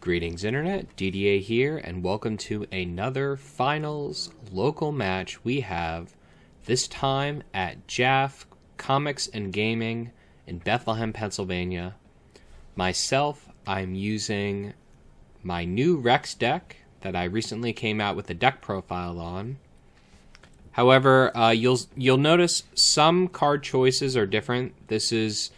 Greetings Internet, Didier here, and welcome to another finals local match we have, this time at JAF Comics and Gaming in Bethlehem, Pennsylvania. Myself, I'm using my new Rex deck that I recently came out with a deck profile on. However, you'll notice some card choices are different. This is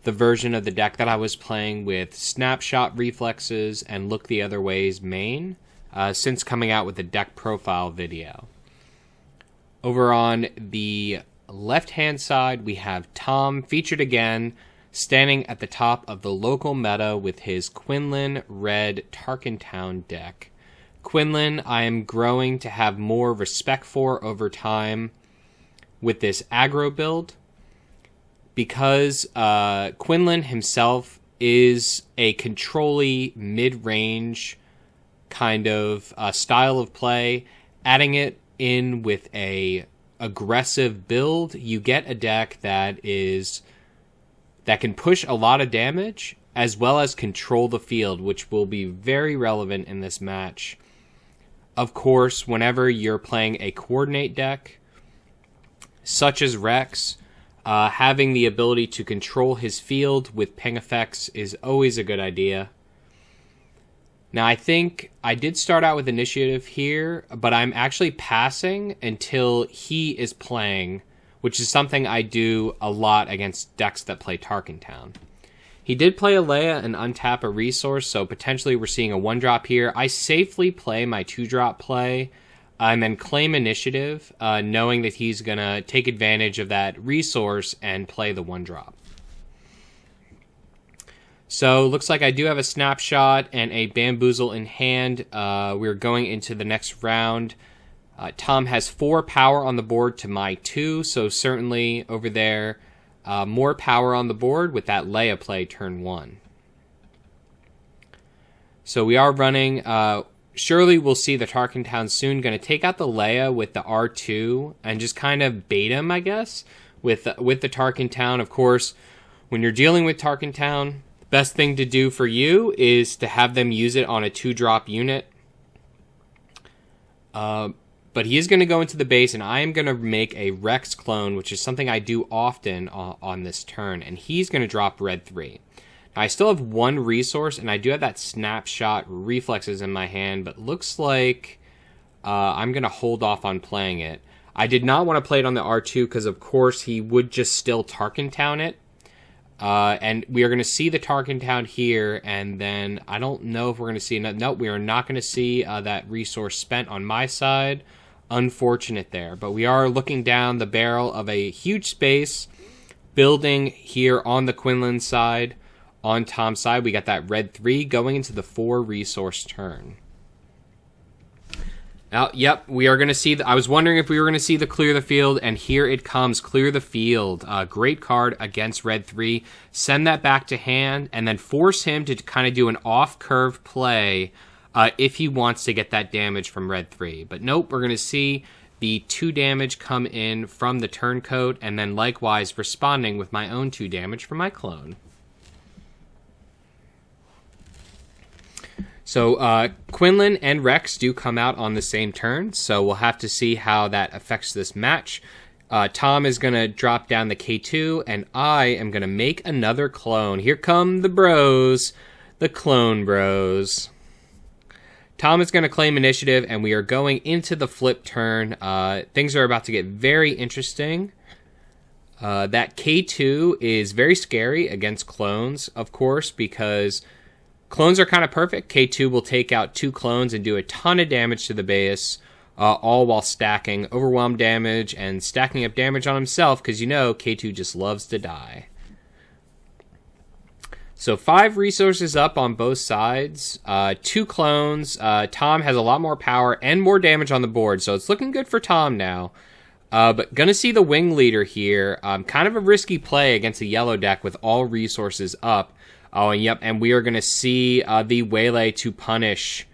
the version of the deck that I was playing with Snapshot Reflexes and Look the Other Way's main, since coming out with the deck profile video. Over on the left-hand side, we have Tom, featured again, standing at the top of the local meta with his Quinlin Red Tarkintown deck. Quinlin, I am growing to have more respect for over time with this aggro build, because Quinlin himself is a control-y, mid-range kind of style of play. Adding it in with a aggressive build, you get a deck that can push a lot of damage as well as control the field, which will be very relevant in this match. Of course, whenever you're playing a coordinate deck, such as Rex, having the ability to control his field with ping effects is always a good idea. Now, I think I did start out with initiative here, but I'm actually passing until he is playing, which is something I do a lot against decks that play Tarkintown. He did play a Leia and untap a resource, so potentially we're seeing a 1-drop here. I safely play my 2-drop play, and then claim initiative, knowing that he's going to take advantage of that resource and play the 1-drop. So, looks like I do have a Snapshot and a Bamboozle in hand. We're going into the next round. Tom has 4 power on the board to my 2, so certainly over there, more power on the board with that Leia play turn 1. So we are running... Surely we'll see the Tarkintown soon. Going to take out the Leia with the R2 and just kind of bait him, I guess, with the Tarkintown. Of course, when you're dealing with Tarkintown, the best thing to do for you is to have them use it on a 2-drop unit. But he is going to go into the base, and I am going to make a Rex clone, which is something I do often on this turn. And he's going to drop Red 3. I still have 1 resource, and I do have that Snapshot Reflexes in my hand, but looks like I'm going to hold off on playing it. I did not want to play it on the R2 because, of course, he would just still Tarkintown it. And we are going to see the Tarkintown here, and then I don't know if we're going to see another. No, we are not going to see that resource spent on my side. Unfortunate there. But we are looking down the barrel of a huge space, building here on the Quinlan side. On Tom's side, we got that Red 3 going into the 4 resource turn. Now, yep, we are going to see... I was wondering if we were going to see the Clear the Field, and here it comes, Clear the Field. Great card against Red 3. Send that back to hand, and then force him to kind of do an off-curve play if he wants to get that damage from Red 3. But nope, we're going to see the 2 damage come in from the turncoat, and then likewise responding with my own 2 damage from my clone. So, Quinlan and Rex do come out on the same turn, so we'll have to see how that affects this match. Tom is going to drop down the K2, and I am going to make another clone. Here come the bros, the clone bros. Tom is going to claim initiative, and we are going into the flip turn. Things are about to get very interesting. That K2 is very scary against clones, of course, because... clones are kind of perfect. K2 will take out 2 clones and do a ton of damage to the base, all while stacking overwhelm damage and stacking up damage on himself, because you know K2 just loves to die. So 5 resources up on both sides, 2 clones. Tom has a lot more power and more damage on the board, so it's looking good for Tom now. But gonna see the wing leader here. Kind of a risky play against a yellow deck with all resources up. Oh, and yep, and we are going to see the Waylay to punish.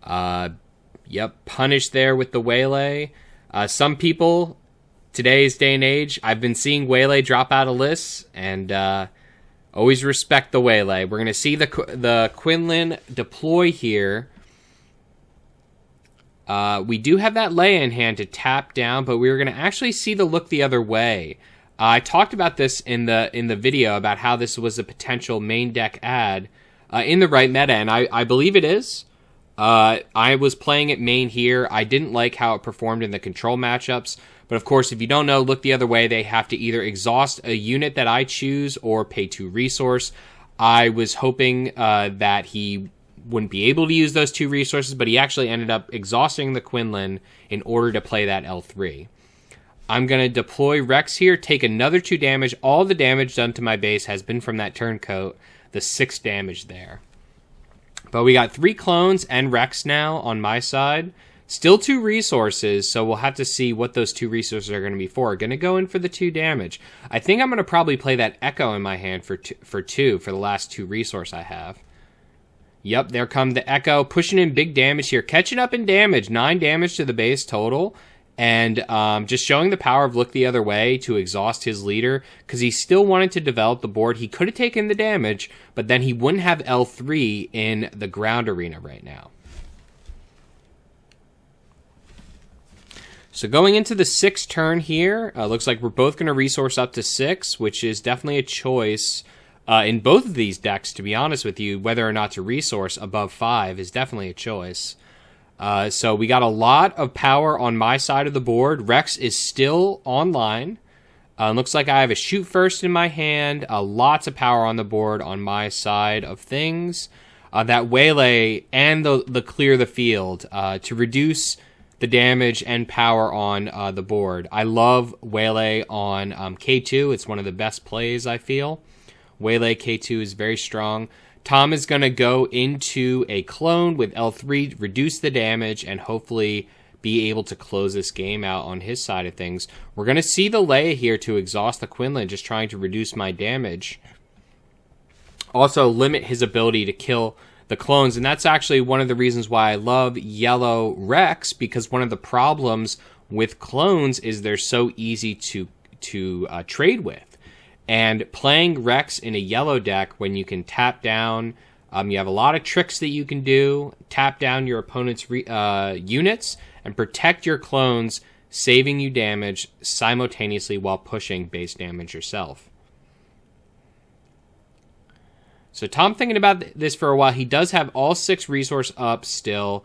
Punish there with the Waylay. Some people, today's day and age, I've been seeing Waylay drop out of lists, and Always respect the waylay. We're going to see the Quinlin deploy here. We do have that lay in hand to tap down, but we're going to actually see the look the other way. I talked about this in the video about how this was a potential main deck ad in the right meta, and I believe it is. I was playing it main here. I didn't like how it performed in the control matchups, but of course, if you don't know, look the other way. They have to either exhaust a unit that I choose or pay 2 resource. I was hoping that he wouldn't be able to use those 2 resources, but he actually ended up exhausting the Quinlin in order to play that L3. I'm going to deploy Rex here, take another 2 damage. All the damage done to my base has been from that turncoat, the 6 damage there. But we got 3 clones and Rex now on my side. Still 2 resources, so we'll have to see what those 2 resources are going to be for. Going to go in for the 2 damage. I think I'm going to probably play that Echo in my hand for 2 for the last 2 resource I have. Yep, there come the Echo, pushing in big damage here. Catching up in damage, 9 damage to the base total. And just showing the power of look the other way to exhaust his leader, because he still wanted to develop the board. He could have taken the damage, but then he wouldn't have L3 in the ground arena right now. So going into the 6th turn here, looks like we're both going to resource up to 6, which is definitely a choice in both of these decks, to be honest with you. Whether or not to resource above 5 is definitely a choice. So we got a lot of power on my side of the board. Rex is still online. Looks like I have a shoot first in my hand. Lots of power on the board on my side of things. That waylay and the clear the field to reduce the damage and power on the board. I love waylay on K2. It's one of the best plays, I feel. Waylay K2 is very strong. Tom is going to go into a clone with L3, reduce the damage, and hopefully be able to close this game out on his side of things. We're going to see the Leia here to exhaust the Quinlin, just trying to reduce my damage. Also limit his ability to kill the clones, and that's actually one of the reasons why I love yellow Rex, because one of the problems with clones is they're so easy to trade with. And playing Rex in a yellow deck, when you can tap down, you have a lot of tricks that you can do. Tap down your opponent's units and protect your clones, saving you damage simultaneously while pushing base damage yourself. So Tom thinking about this for a while. He does have all 6 resource up still.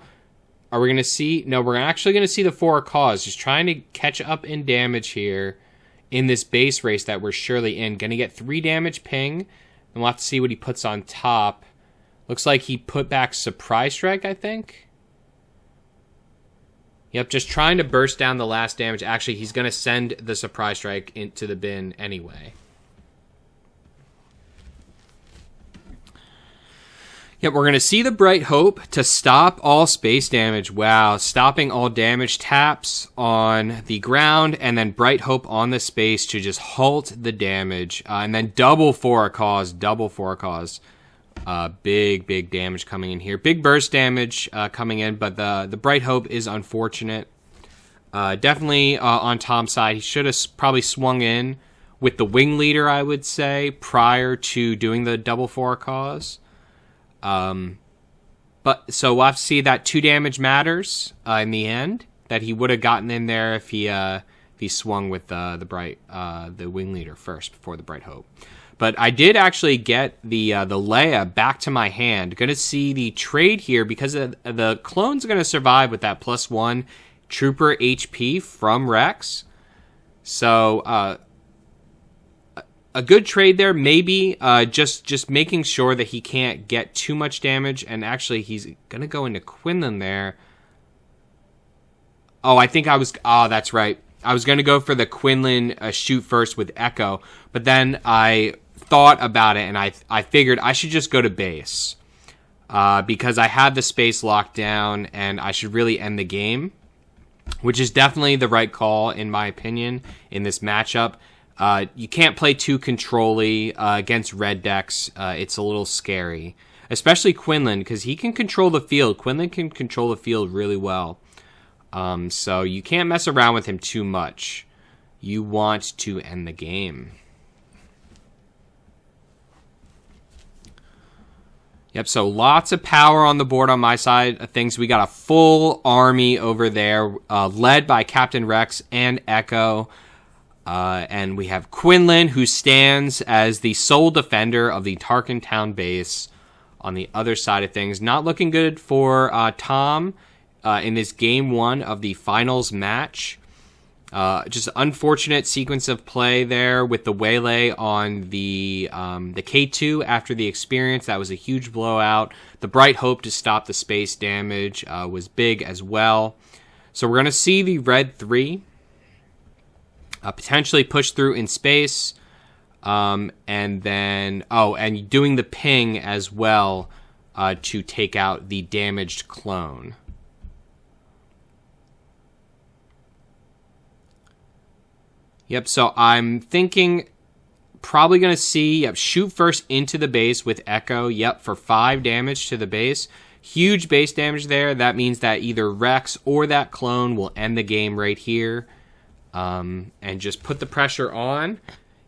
Are we going to see? No, we're actually going to see the 4 cause. Just trying to catch up in damage here in this base race that we're surely in. Going to get 3 damage ping. And we'll have to see what he puts on top. Looks like he put back Surprise Strike, I think. Yep, just trying to burst down the last damage. Actually, he's going to send the Surprise Strike into the bin anyway. Yep, we're going to see the Bright Hope to stop all space damage. Wow, stopping all damage taps on the ground, and then Bright Hope on the space to just halt the damage. And then double for a cause. Big damage coming in here. Big burst damage coming in, but the Bright Hope is unfortunate. Definitely on Tom's side. He should have probably swung in with the Wing Leader, I would say, prior to doing the double for a cause. But so we'll have to see that 2 damage matters in the end, that he would have gotten in there if he swung with the Wing Leader first before the Bright Hope. But I did actually get the Leia back to my hand. Going to see the trade here because the clone's going to survive with that +1 Trooper HP from Rex. So a good trade there, maybe just making sure that he can't get too much damage. And actually, he's going to go into Quinlin there. Oh, that's right. I was going to go for the Quinlin shoot first with Echo, but then I thought about it and I figured I should just go to base because I had the space locked down and I should really end the game, which is definitely the right call in my opinion in this matchup. You can't play too control-y against red decks. It's a little scary, especially Quinlin, because he can control the field. Quinlin can control the field really well. So you can't mess around with him too much. You want to end the game. Yep, so lots of power on the board on my side of things. We got a full army over there, led by Captain Rex and Echo. And we have Quinlin, who stands as the sole defender of the Tarkintown base on the other side of things. Not looking good for Tom in this game 1 of the finals match. Just unfortunate sequence of play there with the waylay on the K2 after the experience. That was a huge blowout. The bright hope to stop the space damage was big as well. So we're going to see the red 3 potentially push through in space. And then, and doing the ping as well to take out the damaged clone. Yep, so I'm thinking probably going to see, shoot first into the base with Echo, for 5 damage to the base. Huge base damage there. That means that either Rex or that clone will end the game right here. And just put the pressure on.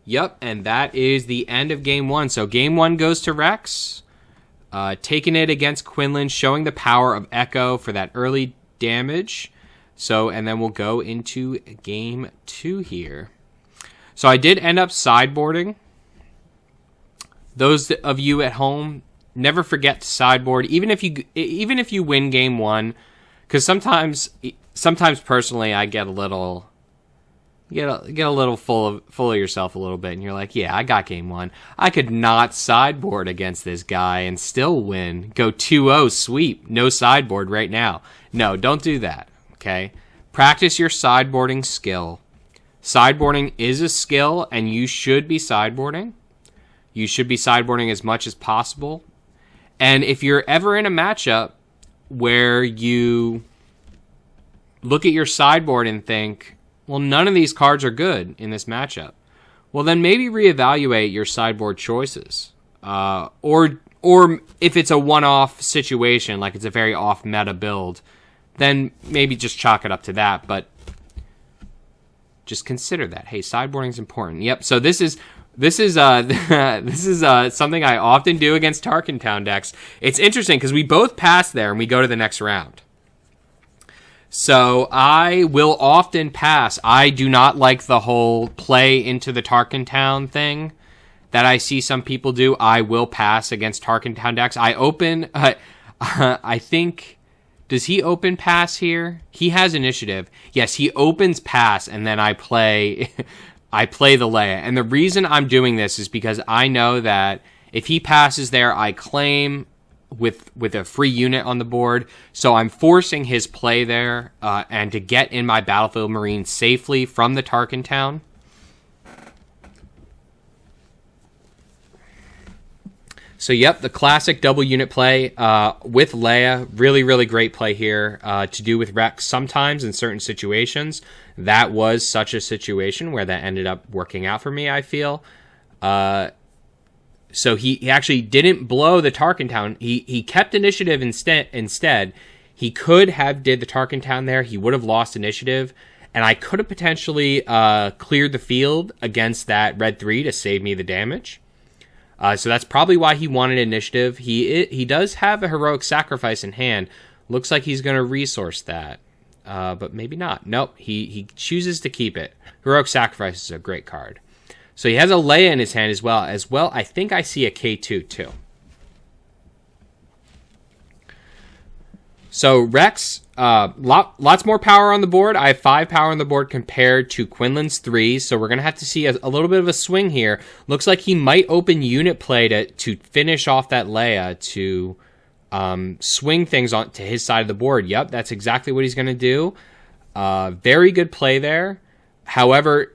Yep, and that is the end of game 1. So game 1 goes to Rex, taking it against Quinlin, showing the power of Echo for that early damage. So, and then we'll go into game 2 here. So I did end up sideboarding. Those of you at home, never forget to sideboard, even if you win game 1, because sometimes personally I get a little full of yourself a little bit, and you're like, yeah, I got game 1. I could not sideboard against this guy and still win. Go 2-0 sweep, no sideboard right now. No, don't do that. Okay, practice your sideboarding skill. Sideboarding is a skill, and you should be sideboarding. You should be sideboarding as much as possible. And if you're ever in a matchup where you look at your sideboard and think, well, none of these cards are good in this matchup, well, then maybe reevaluate your sideboard choices. Or if it's a one-off situation, like it's a very off-meta build, then maybe just chalk it up to that, but just consider that. Hey, sideboarding is important. Yep. So this is something I often do against Tarkintown decks. It's interesting because we both pass there and we go to the next round. So I will often pass. I do not like the whole play into the Tarkintown thing that I see some people do. I will pass against Tarkintown decks. I open. I think. Does he open pass here? He has initiative. Yes, he opens pass, and then I play the Leia. And the reason I'm doing this is because I know that if he passes there, I claim with a free unit on the board. So I'm forcing his play there and to get in my Battlefield Marine safely from the Tarkintown. So, yep, the classic double unit play with Leia. Really, really great play here to do with Rex sometimes in certain situations. That was such a situation where that ended up working out for me, I feel. So he actually didn't blow the Tarkintown. He kept initiative instead. He could have did the Tarkintown there. He would have lost initiative. And I could have potentially cleared the field against that red 3 to save me the damage. So that's probably why he wanted initiative. He does have a heroic sacrifice in hand. Looks like he's going to resource that. But maybe not. Nope, he chooses to keep it. Heroic sacrifice is a great card. So he has a Leia in his hand as well. I think I see a K2 too. So Rex, lots more power on the board. I have 5 power on the board compared to Quinlin's 3. So we're going to have to see a little bit of a swing here. Looks like he might open unit play to finish off that Leia to swing things on to his side of the board. Yep, that's exactly what he's going to do. Very good play there. However,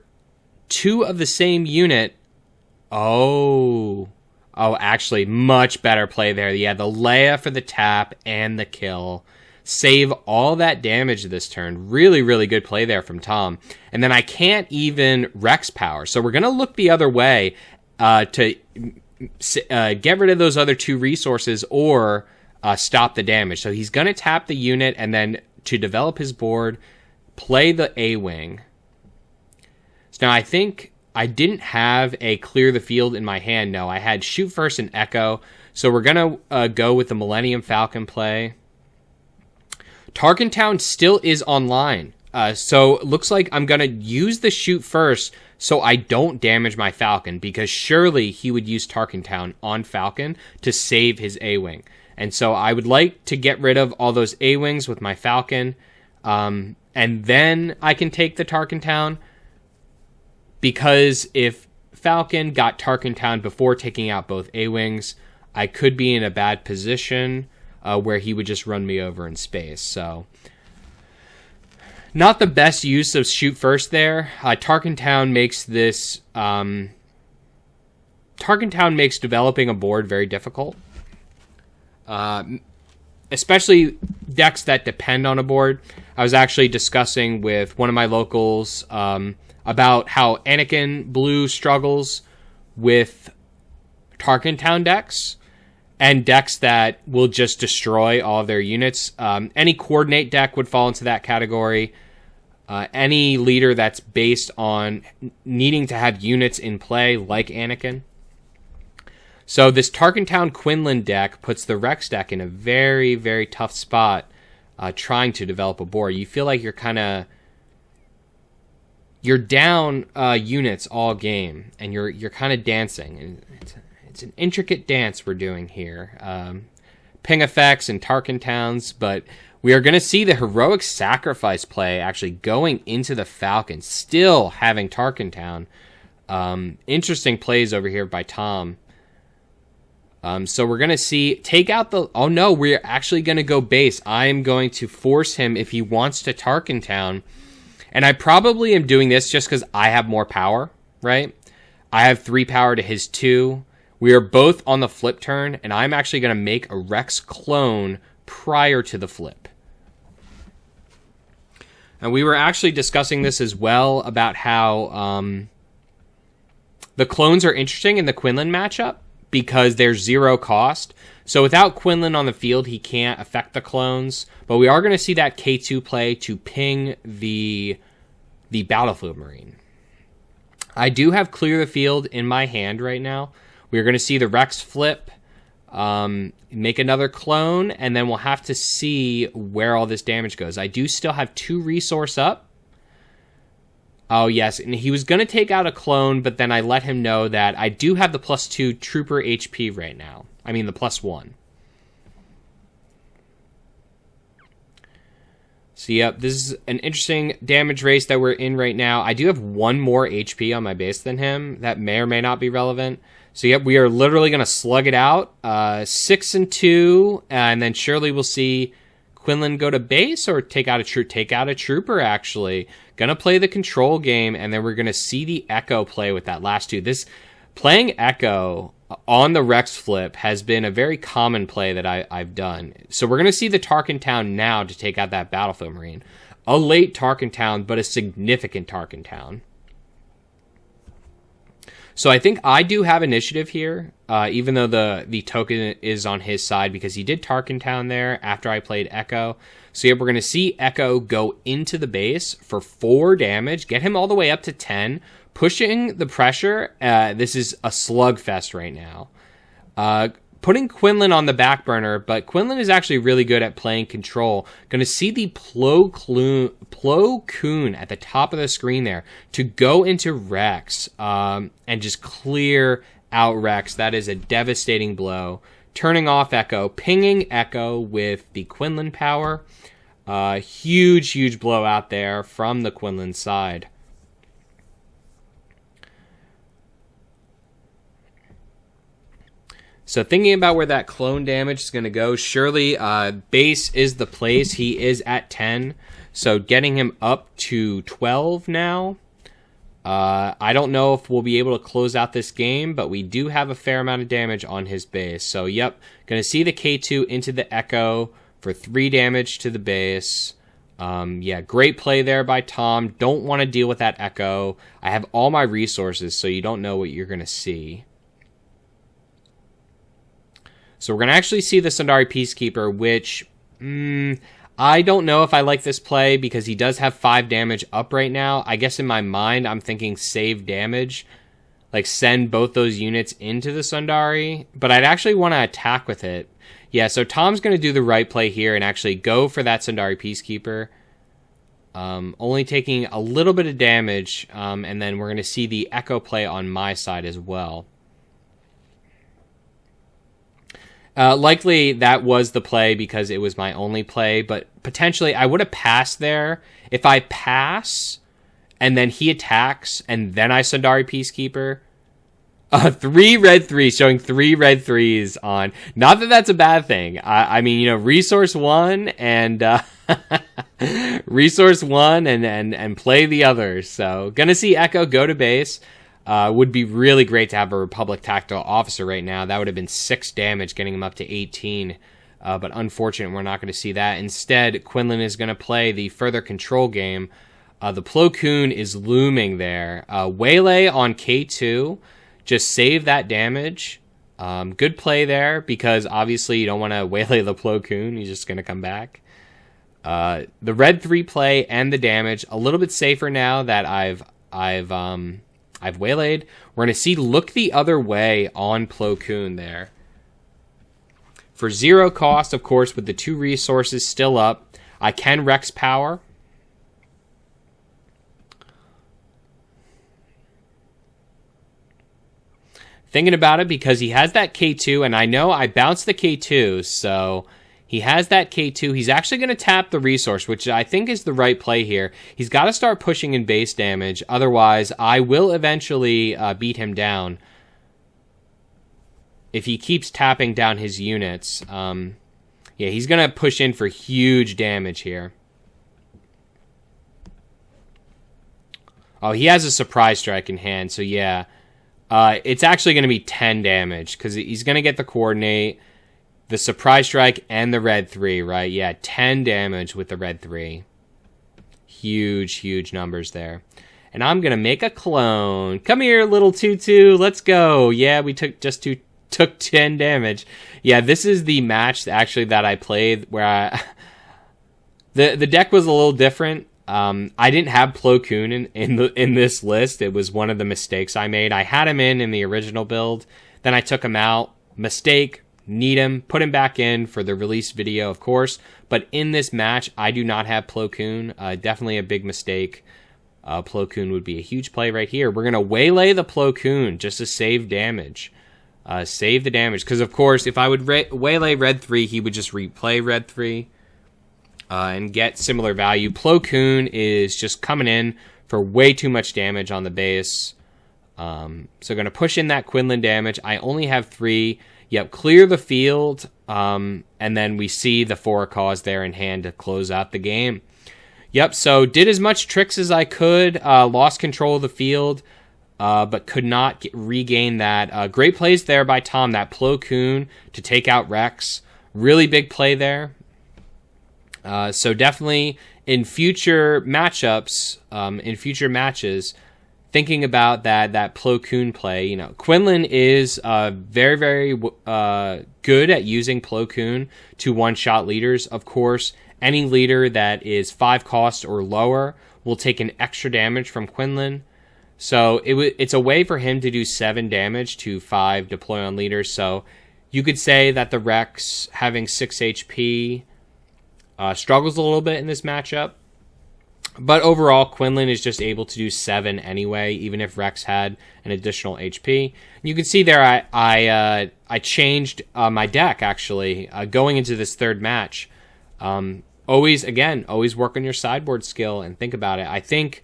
2 of the same unit. Oh, actually, much better play there. Yeah, the Leia for the tap and the kill. Save all that damage this turn. Really, really good play there from Tom. And then I can't even Rex power. So we're going to look the other way to get rid of those other 2 resources or stop the damage. So he's going to tap the unit and then to develop his board, play the A-Wing. So now I think I didn't have a clear the field in my hand. No, I had shoot first and echo. So we're going to go with the Millennium Falcon play. Tarkintown still is online. So it looks like I'm going to use the shoot first so I don't damage my Falcon, because surely he would use Tarkintown on Falcon to save his A-Wing. And so I would like to get rid of all those A-Wings with my Falcon, and then I can take the Tarkintown, because if Falcon got Tarkintown before taking out both A-Wings, I could be in a bad position where he would just run me over in space. So not the best use of shoot first there. Tarkintown makes this... Tarkintown makes developing a board very difficult. Especially decks that depend on a board. I was actually discussing with one of my locals about how Anakin Blue struggles with Tarkintown decks, and decks that will just destroy all of their units. Any coordinate deck would fall into that category. Any leader that's based on needing to have units in play, like Anakin. So this Tarkintown Quinlin deck puts the Rex deck in a very, very tough spot trying to develop a board. You feel like you're down units all game, and you're kind of dancing. And it's an intricate dance we're doing here. Ping effects and Tarkintowns, but we are going to see the heroic sacrifice play actually going into the Falcon, still having Tarkintown. Interesting plays over here by Tom. So we're going to see, take out the... Oh no, we're actually going to go base. I am going to force him, if he wants to Tarkintown. And I probably am doing this just because I have more power, right? I have 3 power to his 2. We are both on the flip turn, and I'm actually going to make a Rex clone prior to the flip. And we were actually discussing this as well, about how the clones are interesting in the Quinlan matchup, because there's 0 cost. So without Quinlan on the field, he can't affect the clones. But we are going to see that K2 play to ping the Battlefield Marine. I do have Clear the Field in my hand right now. We're going to see the Rex flip, make another clone, and then we'll have to see where all this damage goes. I do still have 2 resource up. Oh, yes, and he was going to take out a clone, but then I let him know that I do have the +2 Trooper HP right now. I mean, the +1. So, yep, this is an interesting damage race that we're in right now. I do have 1 more HP on my base than him. That may or may not be relevant. So, yep, we are literally going to slug it out. 6 and 2, and then surely we'll see Quinlan go to base or take out a trooper, actually. Gonna play the control game, and then we're gonna see the Echo play with that last 2. This playing Echo on the Rex flip has been a very common play that I've done. So we're gonna see the Tarkintown now to take out that Battlefield Marine. A late Tarkintown, but a significant Tarkintown. So I think I do have initiative here, even though the token is on his side, because he did Tarkintown there after I played Echo. So yeah, we're going to see Echo go into the base for 4 damage, get him all the way up to 10, pushing the pressure. This is a slugfest right now. Putting Quinlan on the back burner, but Quinlan is actually really good at playing control. Going to see the Plo Koon at the top of the screen there to go into Rex and just clear out Rex. That is a devastating blow. Turning off Echo, pinging Echo with the Quinlan power. Huge blowout there from the Quinlan side. So thinking about where that clone damage is going to go, surely base is the place. He is at 10, so getting him up to 12 now. I don't know if we'll be able to close out this game, but we do have a fair amount of damage on his base. So yep, going to see the K2 into the Echo for 3 damage to the base. Yeah, great play there by Tom. Don't want to deal with that Echo. I have all my resources, so you don't know what you're going to see. So we're going to actually see the Sundari Peacekeeper, which I don't know if I like this play because he does have 5 damage up right now. I guess in my mind I'm thinking save damage. like send both those units into the Sundari, but I'd actually want to attack with it. Yeah, so Tom's going to do the right play here and actually go for that Sundari Peacekeeper. Only taking a little bit of damage, and then we're going to see the Echo play on my side as well. Likely that was the play because it was my only play, but potentially I would have passed there. If I pass, and then he attacks, and then I Sundari Peacekeeper... 3 red 3s, showing 3 red 3s on. Not that that's a bad thing. I mean, you know, resource 1 and resource 1 and play the others. So gonna see Echo go to base. Would be really great to have a Republic Tactical Officer right now. That would have been 6 damage, getting him up to 18. But unfortunate, we're not going to see that. Instead, Quinlin is going to play the further control game. The Plo Koon is looming there. Waylay on K2. Just save that damage. Good play there, because obviously you don't want to waylay the Plo Koon. He's just going to come back. The red 3 play and the damage, a little bit safer now that I've waylaid. We're going to see look the other way on Plo Koon there. For 0 cost, of course, with the 2 resources still up, I can Rex Power. Thinking about it, because he has that K2, and I know I bounced the K2, so he has that K2. He's actually going to tap the resource, which I think is the right play here. He's got to start pushing in base damage, otherwise I will eventually beat him down if he keeps tapping down his units. Yeah, he's going to push in for huge damage here. Oh, he has a surprise strike in hand, so yeah. It's actually going to be 10 damage, because he's going to get the coordinate, the surprise strike, and the red 3, right? Yeah, 10 damage with the red 3. Huge, huge numbers there. And I'm going to make a clone. Come here, little Tutu. Let's go. Yeah, we took 10 damage. Yeah, this is the match, actually, that I played, where the deck was a little different. I didn't have Plo Koon in this list. It was one of the mistakes I made. I had him in the original build. Then I took him out. Mistake. Need him. Put him back in for the release video, of course. But in this match, I do not have Plo Koon. Definitely a big mistake. Plo Koon would be a huge play right here. We're going to waylay the Plo Koon just to save damage. Save the damage. Because, of course, if I would waylay red 3, he would just replay red 3. And get similar value. Plo Koon is just coming in for way too much damage on the base. So going to push in that Quinlin damage. I only have 3. Yep, clear the field. And then we see the 4 cause there in hand to close out the game. Yep, so did as much tricks as I could. Lost control of the field. But could not regain that. Great plays there by Tom. That Plo Koon to take out Rex. Really big play there. So definitely in future matchups, in future matches, thinking about that Plo Koon play, you know, Quinlin is very, very good at using Plo Koon to one-shot leaders. Of course, any leader that is 5 cost or lower will take an extra damage from Quinlin. So it's a way for him to do 7 damage to 5 deploy on leaders. So you could say that the Rex having 6 HP... struggles a little bit in this matchup. But overall, Quinlin is just able to do 7 anyway, even if Rex had an additional HP. And you can see there I changed my deck, actually, going into this third match. Always work on your sideboard skill and think about it. I think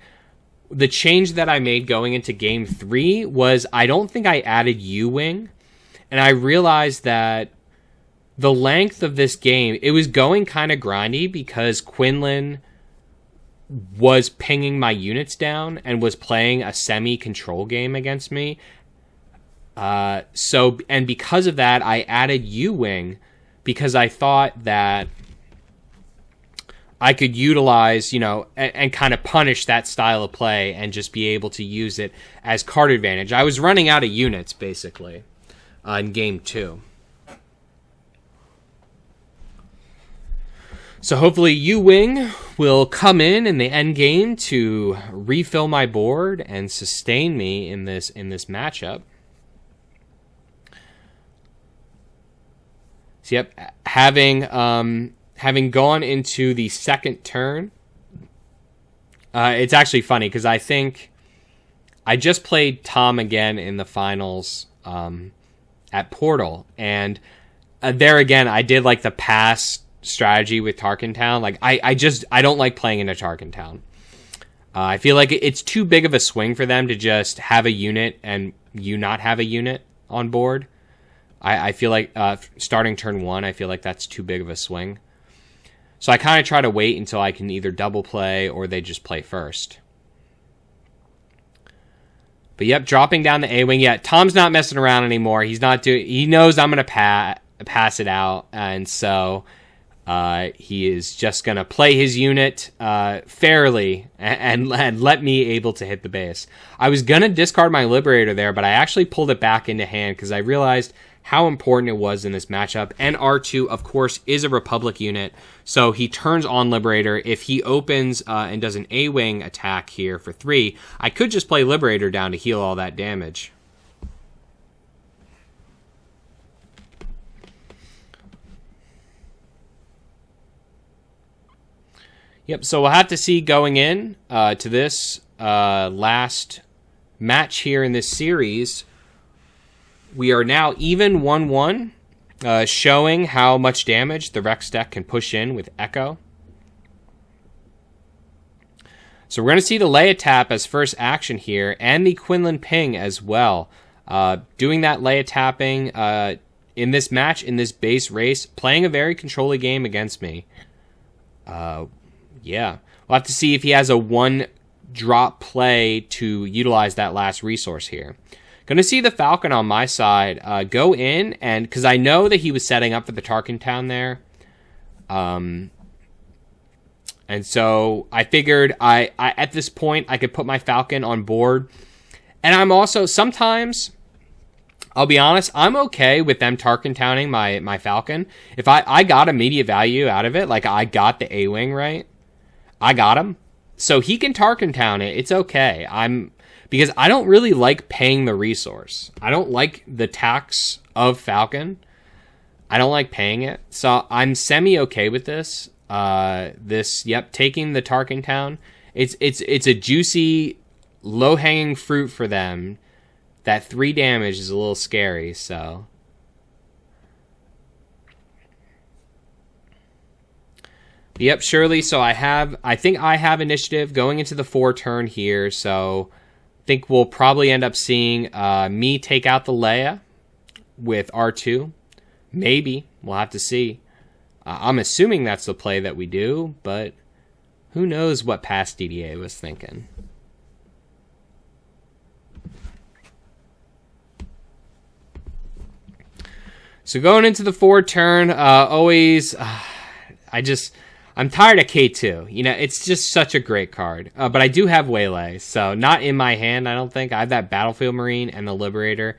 the change that I made going into Game 3 was I don't think I added U-Wing. And I realized that the length of this game, it was going kind of grindy because Quinlin was pinging my units down and was playing a semi-control game against me. And because of that, I added U-Wing because I thought that I could utilize, you know, and kind of punish that style of play and just be able to use it as card advantage. I was running out of units, basically, in Game 2. So hopefully U-Wing will come in the end game to refill my board and sustain me in this matchup. So yep, having gone into the second turn, it's actually funny because I think I just played Tom again in the finals at Portal, and there again I did like the pass strategy with Tarkintown. Like I don't like playing into Tarkintown. I feel like it's too big of a swing for them to just have a unit and you not have a unit on board. I feel like starting turn 1, I feel like that's too big of a swing. So I kind of try to wait until I can either double play or they just play first. But yep, dropping down the A-wing. Yeah, Tom's not messing around anymore. He's not doing. He knows I'm going to pass it out, and so he is just going to play his unit fairly and let me able to hit the base. I was going to discard my Liberator there, but I actually pulled it back into hand because I realized how important it was in this matchup. And R2, of course, is a Republic unit, so he turns on Liberator. If he opens and does an A-Wing attack here for 3, I could just play Liberator down to heal all that damage. Yep, so we'll have to see going in to this last match here in this series. We are now even 1-1, showing how much damage the Rex deck can push in with Echo. So we're going to see the Leia tap as first action here, and the Quinlin ping as well. Doing that Leia tapping in this match, in this base race, playing a very controlling game against me. Yeah, we'll have to see if he has a 1-drop play to utilize that last resource here. Going to see the Falcon on my side go in, and because I know that he was setting up for the Tarkintown there. And so I figured I at this point I could put my Falcon on board. And I'm also, sometimes, I'll be honest, I'm okay with them Tarkintowning my Falcon. If I got immediate value out of it, like I got the A-Wing, right? I got him. So he can Tarkintown it. It's okay. Because I don't really like paying the resource. I don't like the tax of Falcon. I don't like paying it. So I'm semi-okay with this. Taking the Tarkintown. It's a juicy, low-hanging fruit for them. That 3 damage is a little scary, so. Yep, surely. So I think I have initiative going into the 4 turn here, so think we'll probably end up seeing me take out the Leia with R2. Maybe. We'll have to see. I'm assuming that's the play that we do, but who knows what past Didier was thinking. So going into the 4 turn, always, I'm tired of K2. You know, it's just such a great card. But I do have Waylay, so not in my hand, I don't think. I have that Battlefield Marine and the Liberator.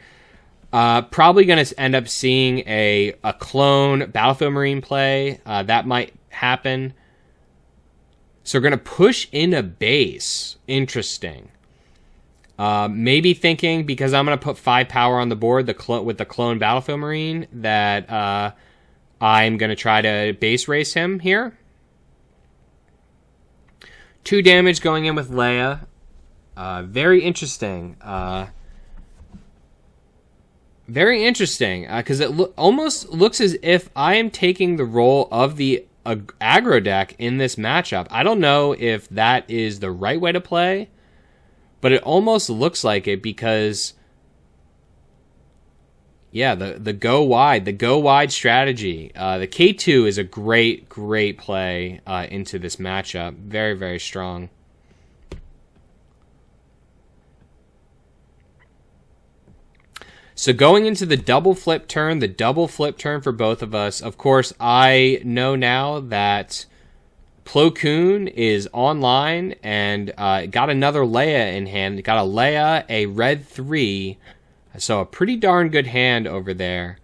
Probably going to end up seeing a clone Battlefield Marine play. That might happen. So we're going to push in a base. Interesting. Maybe thinking, because I'm going to put 5 power on the board with the clone Battlefield Marine, that I'm going to try to base race him here. 2 damage going in with Leia. Very interesting. Very interesting. Because it almost looks as if I am taking the role of the aggro deck in this matchup. I don't know if that is the right way to play, but it almost looks like it because, yeah, the go wide strategy. The K2 is a great play into this matchup. Very, very strong. So going into the double flip turn for both of us. Of course, I know now that Plo Koon is online and got another Leia in hand. Got a Leia, a red 3. So a pretty darn good hand over there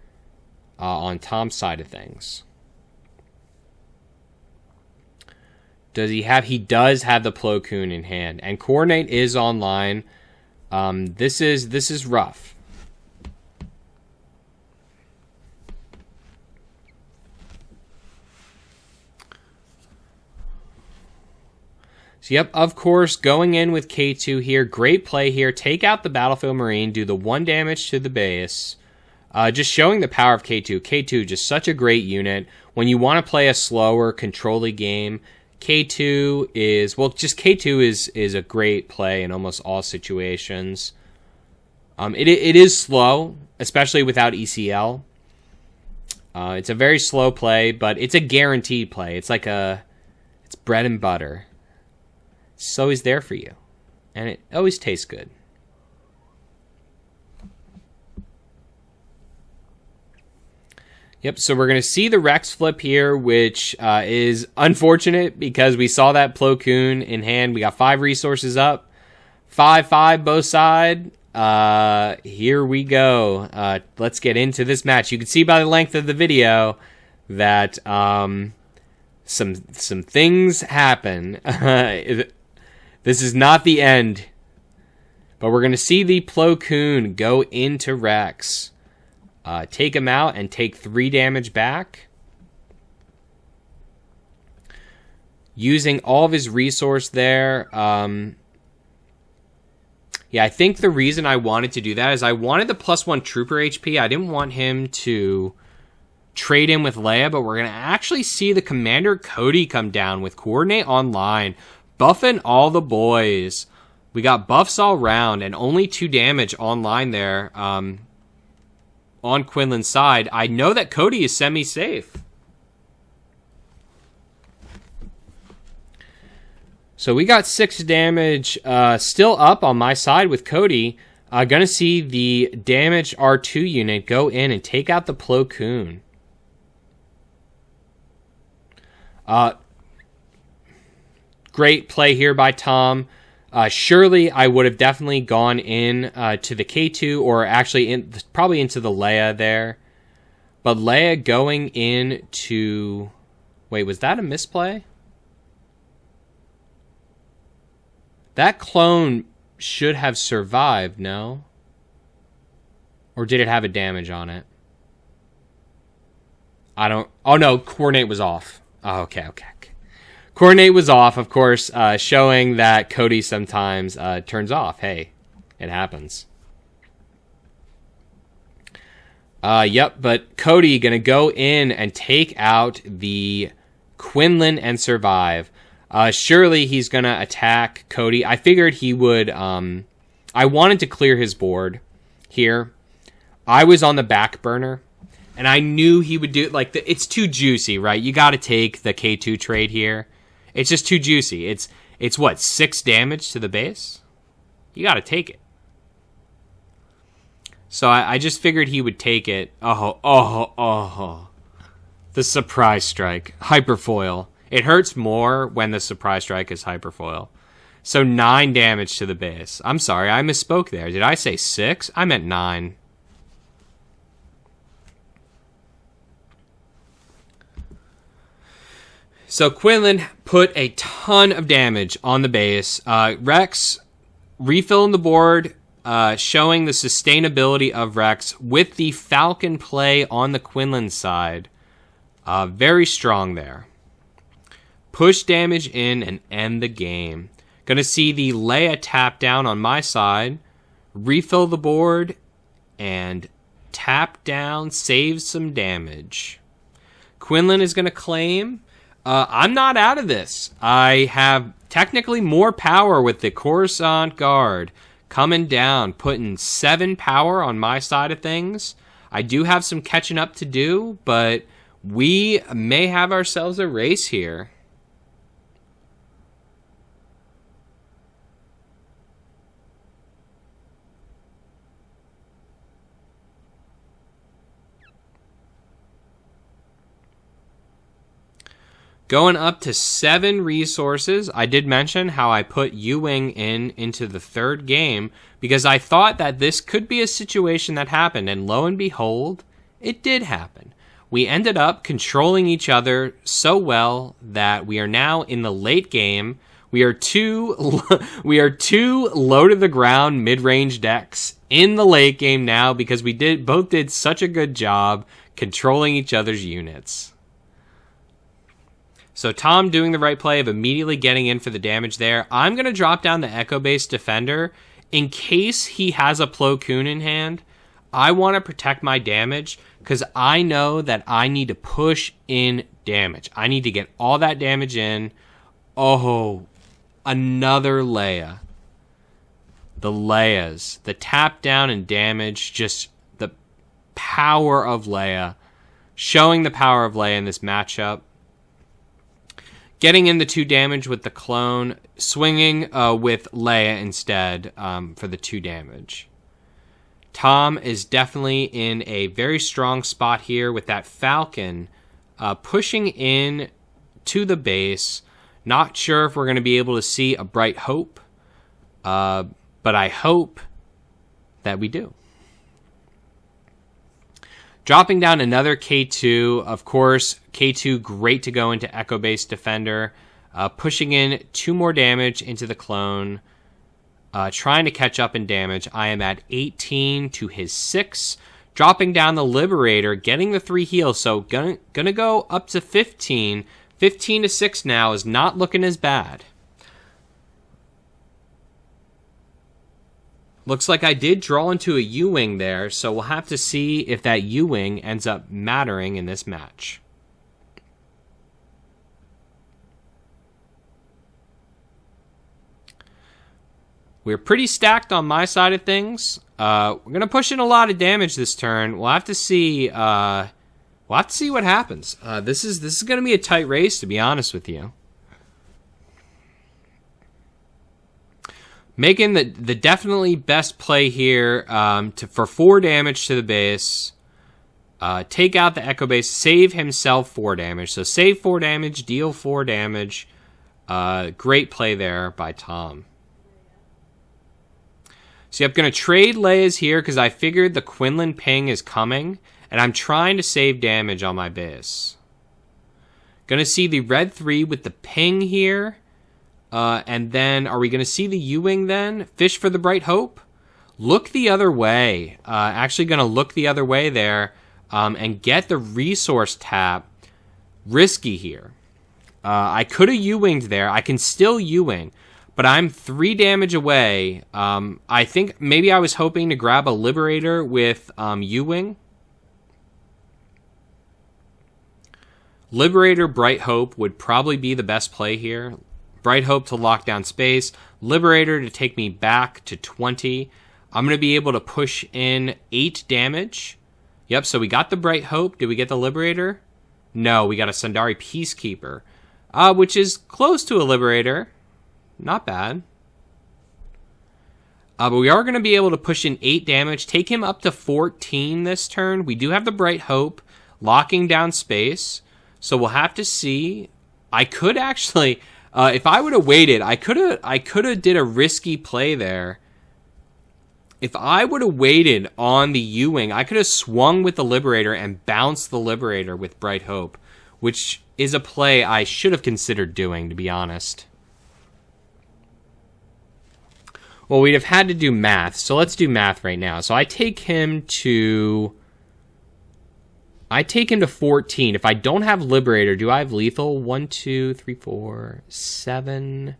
on Tom's side of things. Does he have? He does have the Plo Koon in hand, and Coordinate is online. This is rough. So, yep, of course, going in with K2 here. Great play here. Take out the Battlefield Marine. Do the 1 damage to the base. Just showing the power of K2. K2, just such a great unit. When you want to play a slower, control-y game, K2 is... Well, just K2 is a great play in almost all situations. It is slow, especially without ECL. It's a very slow play, but it's a guaranteed play. It's like it's bread and butter. It's always there for you. And it always tastes good. Yep, so we're going to see the Rex flip here, which is unfortunate because we saw that Plo Koon in hand. We got 5 resources up. 5-5 both side. Here we go. Let's get into this match. You can see by the length of the video that some things happen. This is not the end. But we're going to see the Plo Koon go into Rex. Take him out and take 3 damage back. Using all of his resource there. Yeah, I think the reason I wanted to do that is I wanted the +1 trooper HP. I didn't want him to trade in with Leia, but we're going to actually see the Commander Cody come down with Coordinate online. Buffing all the boys. We got buffs all round and only 2 damage online there. On Quinlin's side, I know that Cody is semi-safe. So we got 6 damage still up on my side with Cody. Gonna see the damaged R2 unit go in and take out the Plo Koon. Great play here by Tom. Surely I would have definitely gone in to the K2 or actually probably into the Leia there. But Leia going in to... Wait, was that a misplay? That clone should have survived, no? Or did it have a damage on it? I don't... Oh no, Coordinate was off. Oh, okay. Coordinate was off, of course, showing that Cody sometimes turns off. Hey, it happens. Yep, but Cody going to go in and take out the Quinlin and survive. Surely he's going to attack Cody. I figured he would... I wanted to clear his board here. I was on the back burner, and I knew he would do... it's too juicy, right? You got to take the K2 trade here. It's just too juicy. It's what, 6 damage to the base? You got to take it. So I just figured he would take it. Oh. The surprise strike. Hyperfoil. It hurts more when the surprise strike is hyperfoil. So 9 damage to the base. I'm sorry, I misspoke there. Did I say 6? I meant 9. So Quinlin put a ton of damage on the base. Rex refilling the board, showing the sustainability of Rex with the Falcon play on the Quinlin side. Very strong there. Push damage in and end the game. Going to see the Leia tap down on my side. Refill the board and tap down, save some damage. Quinlin is going to claim... I'm not out of this. I have technically more power with the Coruscant Guard coming down, putting 7 power on my side of things. I do have some catching up to do, but we may have ourselves a race here. Going up to 7 resources. I did mention how I put U-Wing into the 3rd game because I thought that this could be a situation that happened, and lo and behold, it did happen. we ended up controlling each other so well that we are now in the late game. We are two low to the ground mid-range decks in the late game now because we both did such a good job controlling each other's units. So Tom doing the right play of immediately getting in for the damage there. I'm going to drop down the Echo-based Defender in case he has a Plo Koon in hand. I want to protect my damage because I know that I need to push in damage. I need to get all that damage in. Oh, another Leia. The Leias. The tap down and damage. Just the power of Leia. Showing the power of Leia in this matchup. Getting in the 2 damage with the clone. Swinging with Leia instead for the 2 damage. Tom is definitely in a very strong spot here with that Falcon pushing in to the base. Not sure if we're going to be able to see a Bright Hope, but I hope that we do. Dropping down another K2. Of course, K2 great to go into Echo-based Defender. Pushing in 2 more damage into the clone. Trying to catch up in damage. I am at 18 to his 6. Dropping down the Liberator, getting the 3 heals. So gonna go up to 15. 15 to 6 now is not looking as bad. Looks like I did draw into a U-Wing there, so we'll have to see if that U-Wing ends up mattering in this match. We're pretty stacked on my side of things. We're gonna push in a lot of damage this turn. We'll have to see. We'll have to see what happens. This is gonna be a tight race, to be honest with you. Making the definitely best play here for 4 damage to the base. Take out the Echo base, save himself 4 damage. So save 4 damage, deal 4 damage. Great play there by Tom. So I'm going to trade Leia's here because I figured the Quinlin ping is coming, and I'm trying to save damage on my base. Going to see the red 3 with the ping here. And then, are we going to see the U-Wing then? Fish for the Bright Hope? Look the other way. Actually going to look the other way there and get the resource tap. Risky here. I could have U-Winged there. I can still U-Wing. But I'm 3 damage away. I think maybe I was hoping to grab a Liberator with U-Wing. Liberator, Bright Hope would probably be the best play here. Bright Hope to lock down space. Liberator to take me back to 20. I'm going to be able to push in 8 damage. Yep, so we got the Bright Hope. Did we get the Liberator? No, we got a Sundari Peacekeeper, which is close to a Liberator. Not bad. But we are going to be able to push in 8 damage. Take him up to 14 this turn. We do have the Bright Hope locking down space. So we'll have to see. I could actually, if I would have waited, I could have did a risky play there. If I would have waited on the U-Wing, I could have swung with the Liberator and bounced the Liberator with Bright Hope, which is a play I should have considered doing, to be honest. Well, we'd have had to do math, so let's do math right now. So I take him to 14. If I don't have Liberator, do I have lethal? 1, 2, 3, 4, 7,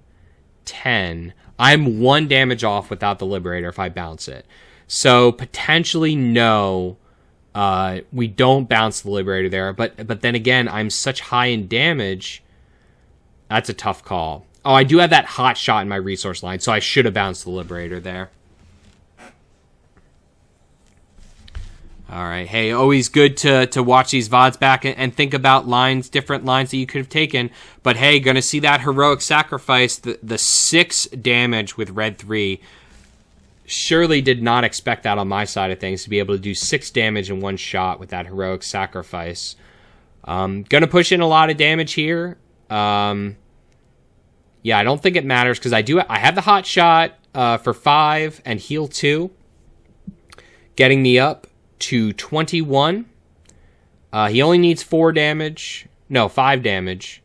10. I'm 1 damage off without the Liberator if I bounce it. So potentially no, we don't bounce the Liberator there. But then again, I'm such high in damage. That's a tough call. Oh, I do have that hot shot in my resource line, so I should have bounced the Liberator there. All right. Hey, always good to watch these VODs back and think about different lines that you could have taken. But hey, gonna see that heroic sacrifice, the 6 damage with red 3. Surely did not expect that on my side of things, to be able to do 6 damage in 1 shot with that heroic sacrifice. Gonna push in a lot of damage here. Yeah, I don't think it matters because I have the hot shot for 5 and heal 2, getting me up to 21. He only needs 4 damage. No, 5 damage.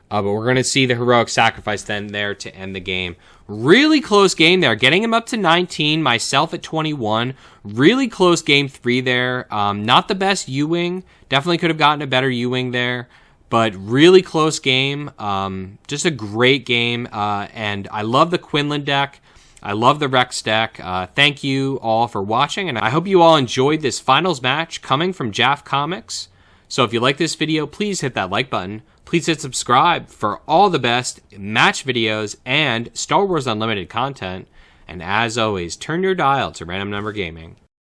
But we're going to see the heroic sacrifice then there to end the game. Really close game there. Getting him up to 19, myself at 21. Really close game 3 there. Not the best U-Wing. Definitely could have gotten a better U-Wing there. But really close game. Just a great game. And I love the Quinlin deck. I love the Rex deck. Thank you all for watching. And I hope you all enjoyed this finals match coming from JAF Comics. So if you like this video, please hit that like button. Please hit subscribe for all the best match videos and Star Wars Unlimited content. And as always, turn your dial to Random Number Gaming.